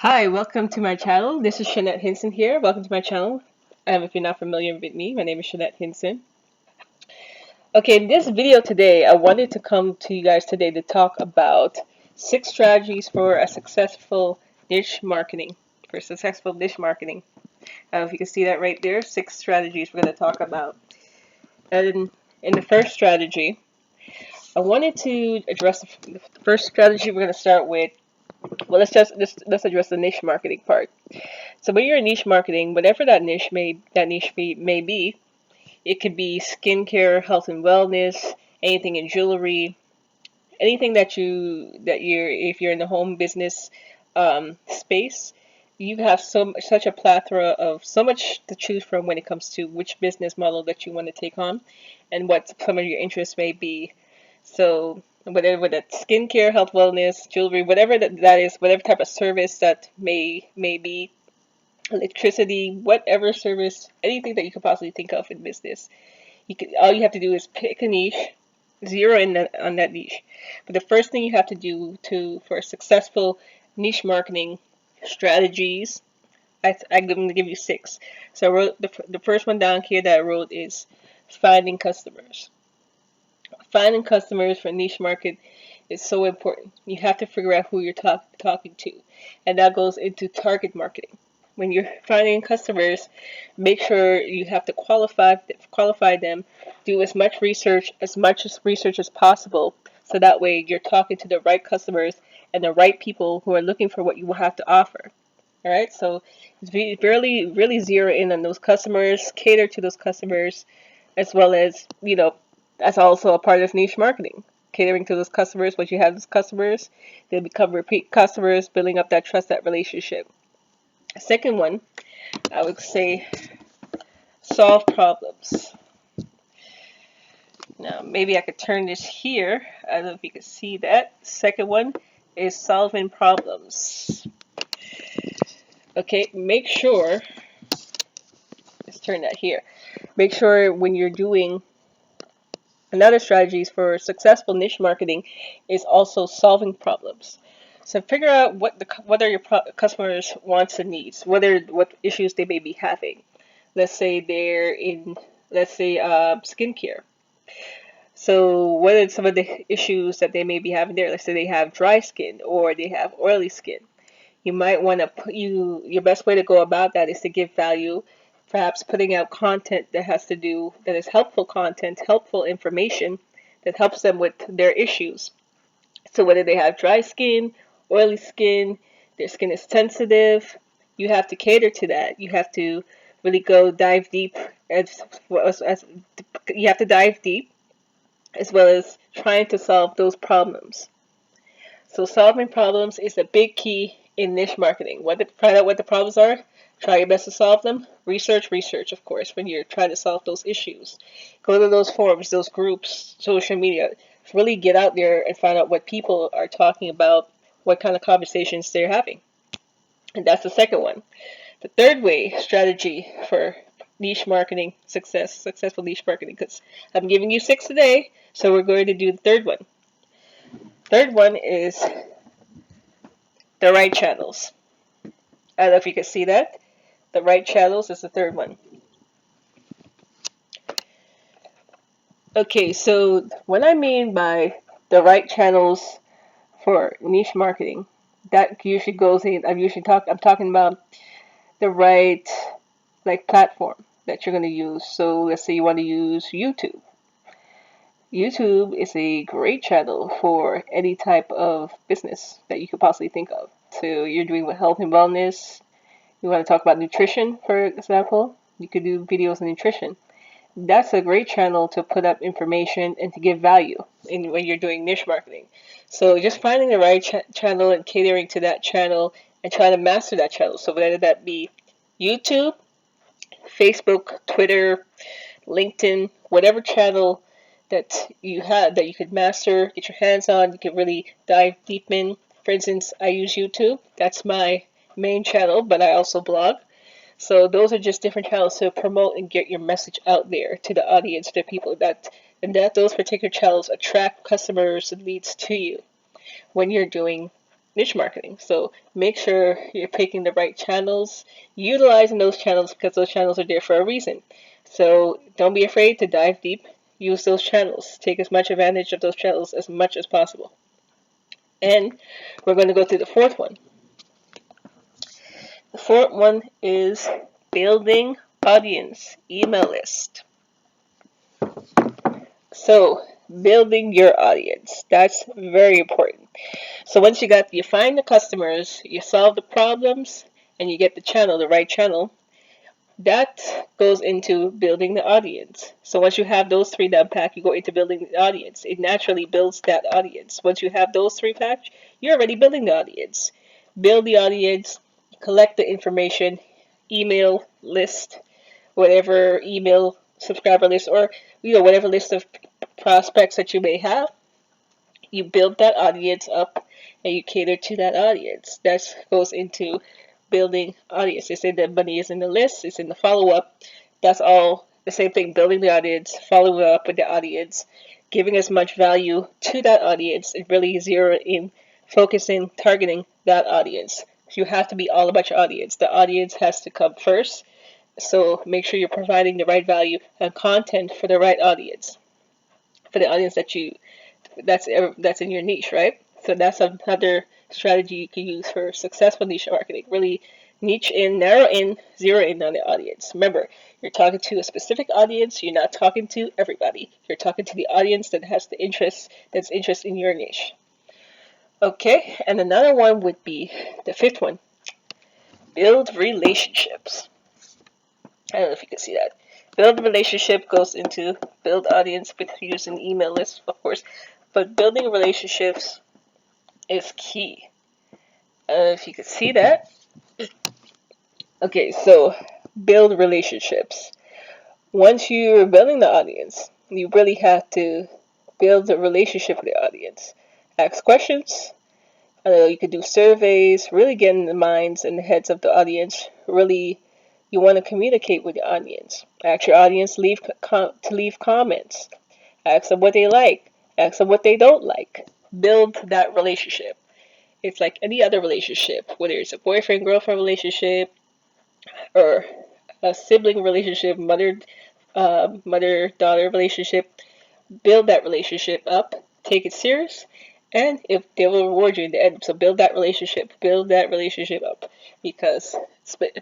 Hi, welcome to my channel. This is Shanette Hinson here. Welcome to my channel. If you're not familiar with me, my name is Shanette Hinson. Okay, in this video today, I wanted to come to you guys today to talk about 6 strategies for successful niche marketing. If you can see that right there, 6 strategies we're going to talk about. And in the first strategy, I wanted to address the first strategy we're going to start with. Well, let's address the niche marketing part. So when you're in niche marketing, whatever that niche may be, it could be skincare, health and wellness, anything in jewelry, anything that you're if you're in the home business space, you have such a plethora of so much to choose from when it comes to which business model that you want to take on, and what some of your interests may be. So whatever that skincare, health, wellness, jewelry, whatever that is, whatever type of service that may be, electricity, whatever service, anything that you could possibly think of in business. All you have to do is pick a niche, zero in on that niche. But the first thing you have to do for successful niche marketing strategies, I'm going to give you 6. So I wrote the first one down here that I wrote is finding customers. Finding customers for niche market is so important. You have to figure out who you're talking to, and that goes into target marketing. When you're finding customers, make sure you have to qualify them, do as much research as possible, so that way you're talking to the right customers and the right people who are looking for what you will have to offer. All right, so really zero in on those customers, cater to those customers, as well as, that's also a part of niche marketing. Catering to those customers, once you have those customers, they become repeat customers, building up that trust, that relationship. Second one, I would say solve problems. Now, maybe I could turn this here. I don't know if you can see that. Second one is solving problems. Okay, make sure, let's turn that here. Make sure when you're doing another strategies for successful niche marketing is also solving problems. So figure out what are your customers' wants and needs, what issues they may be having. Let's say they're in, skincare. So what are some of the issues that they may be having there? Let's say they have dry skin or they have oily skin. You might want to your best way to go about that is to give value, perhaps putting out content that is helpful content, helpful information that helps them with their issues. So whether they have dry skin, oily skin, their skin is sensitive, you have to cater to that. You have to really dive deep you have to dive deep, as well as trying to solve those problems. So solving problems is a big key in niche marketing. Find out what the problems are, try your best to solve them. Research, of course, when you're trying to solve those issues. Go to those forums, those groups, social media. Really get out there and find out what people are talking about, what kind of conversations they're having. And that's the second one. The third strategy for niche marketing successful niche marketing, because I'm giving you 6 today, so we're going to do the third one. Third one is the right channels. I don't know if you can see that. The right channels is the third one. Okay, so what I mean by the right channels for niche marketing, that usually goes in, I'm talking about the right platform that you're going to use. So let's say you want to use YouTube. YouTube is a great channel for any type of business that you could possibly think of. So you're doing with health and wellness. You want to talk about nutrition, for example, you could do videos on nutrition. That's a great channel to put up information and to give value when you're doing niche marketing. So just finding the right channel and catering to that channel and trying to master that channel. So whether that be YouTube, Facebook, Twitter, LinkedIn, whatever channel that you have that you could master, get your hands on, you can really dive deep in. For instance, I use YouTube. That's my main channel, but I also blog. So those are just different channels to promote and get your message out there to the audience, to people that those particular channels attract customers and leads to you when you're doing niche marketing. So make sure you're picking the right channels, utilizing those channels because those channels are there for a reason. So don't be afraid to dive deep. Use those channels. Take as much advantage of those channels as much as possible. And we're going to go through the fourth one. The fourth one is building audience email list. So building your audience, that's very important. So once you find the customers, you solve the problems, and you get the channel, the right channel, that goes into building the audience. So once you have those three down packed, you go into building the audience. It naturally builds that audience. Once you have those three packed, you're already building the audience. Build the audience, collect the information, email list, whatever email subscriber list, or whatever list of prospects that you may have. You build that audience up and you cater to that audience. That goes into building audience. They say that money is in the list, it's in the follow-up. That's all the same thing, building the audience, following up with the audience, giving as much value to that audience, and really zero in, focusing, targeting that audience. You have to be all about your audience. The audience has to come first. So make sure you're providing the right value and content for the right audience, for the audience that's in your niche, right? So that's another strategy you can use for successful niche marketing. Really niche in, narrow in, zero in on the audience. Remember, you're talking to a specific audience. You're not talking to everybody. You're talking to the audience that has the interest, that's interested in your niche. Okay, and another one would be the fifth one. Build relationships. I don't know if you can see that. Build relationship goes into build audience with using email lists, of course, but building relationships is key. If you can see that. Okay, so build relationships. Once you're building the audience, you really have to build a relationship with the audience. Ask questions. You could do surveys, really get in the minds and the heads of the audience. Really, you want to communicate with the audience. Ask your audience to leave comments. Ask them what they like. Ask them what they don't like. Build that relationship. It's like any other relationship, whether it's a boyfriend-girlfriend relationship or a sibling relationship, mother-daughter relationship. Build that relationship up. Take it serious. And if they will reward you in the end. So build that relationship up, because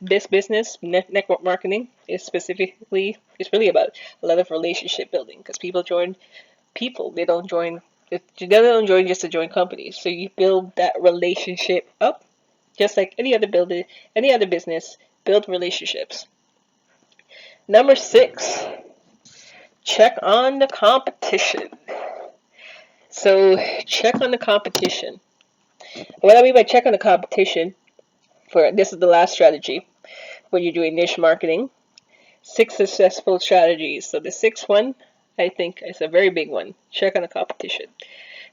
this business, network marketing, is really about a lot of relationship building, because people join people. They don't join just to join companies. So you build that relationship up, just like any other business. Build relationships. Number 6, check on the competition. So check on the competition. What I mean by check on the competition, this is the last strategy when you're doing niche marketing. 6 successful strategies. So the 6th one, I think, is a very big one. Check on the competition.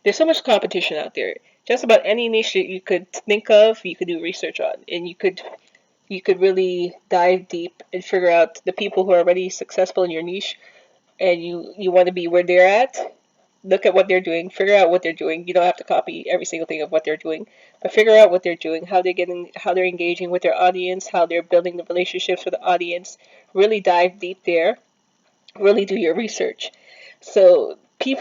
There's so much competition out there. Just about any niche that you could think of, you could do research on, and you could really dive deep and figure out the people who are already successful in your niche, and you want to be where they're at. Look at what they're doing, figure out what they're doing. You don't have to copy every single thing of what they're doing, but figure out what they're doing, how they're engaging with their audience, how they're building the relationships with the audience. Really dive deep there. Really do your research. So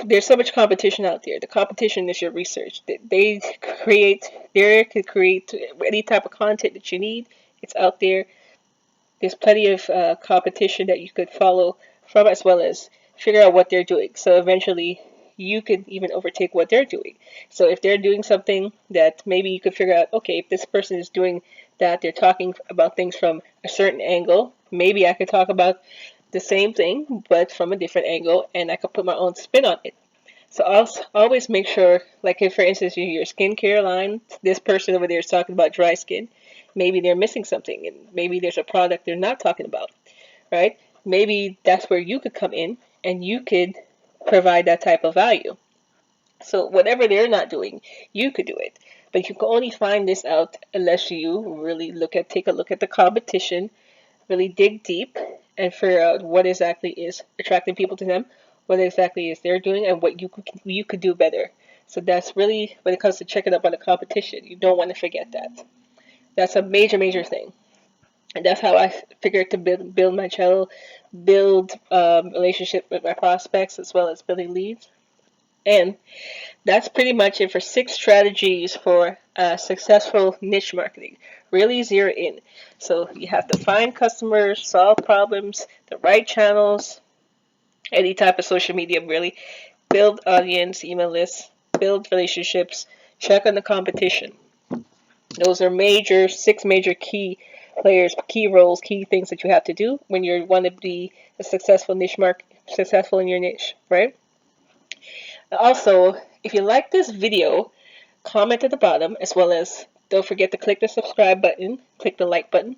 there's so much competition out there. The competition is your research. They could create any type of content that you need. It's out there. There's plenty of competition that you could follow from, as well as figure out what they're doing. So eventually you could even overtake what they're doing. So if they're doing something that maybe you could figure out, okay, if this person is doing that, they're talking about things from a certain angle, maybe I could talk about the same thing but from a different angle, and I could put my own spin on it. So I'll always make sure, like if for instance your skincare line, this person over there is talking about dry skin, maybe they're missing something, and maybe there's a product they're not talking about, right? Maybe that's where you could come in and you could provide that type of value. So whatever they're not doing, you could do it. But you can only find this out unless you really take a look at the competition, really dig deep, and figure out what exactly is attracting people to them, what exactly is they're doing, and what you could do better. So that's really, when it comes to checking up on the competition, you don't want to forget that. That's a major, major thing. And that's how I figured to build my channel, build relationship with my prospects, as well as building leads. And that's pretty much it for 6 strategies for successful niche marketing. Really zero in. So you have to find customers, solve problems, the right channels, any type of social media, really. Build audience, email lists, build relationships, check on the competition. Those are 6 major key players, key roles, key things that you have to do when you want to be a successful in your niche, right? Also, if you like this video, comment at the bottom, as well as don't forget to click the subscribe button, click the like button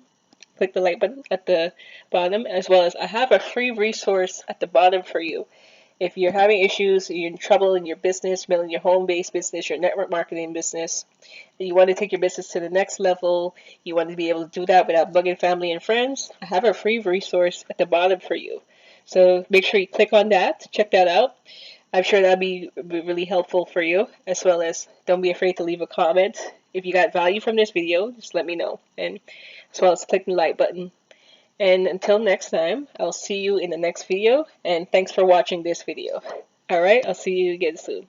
at the bottom, as well as I have a free resource at the bottom for you. If you're having issues, you're in trouble in your business, building your home-based business, your network marketing business, and you want to take your business to the next level, you want to be able to do that without bugging family and friends, I have a free resource at the bottom for you. So make sure you click on that, check that out. I'm sure that'll be really helpful for you, as well as don't be afraid to leave a comment. If you got value from this video, just let me know, and as well as click the like button. And until next time, I'll see you in the next video, and thanks for watching this video. Alright, I'll see you again soon.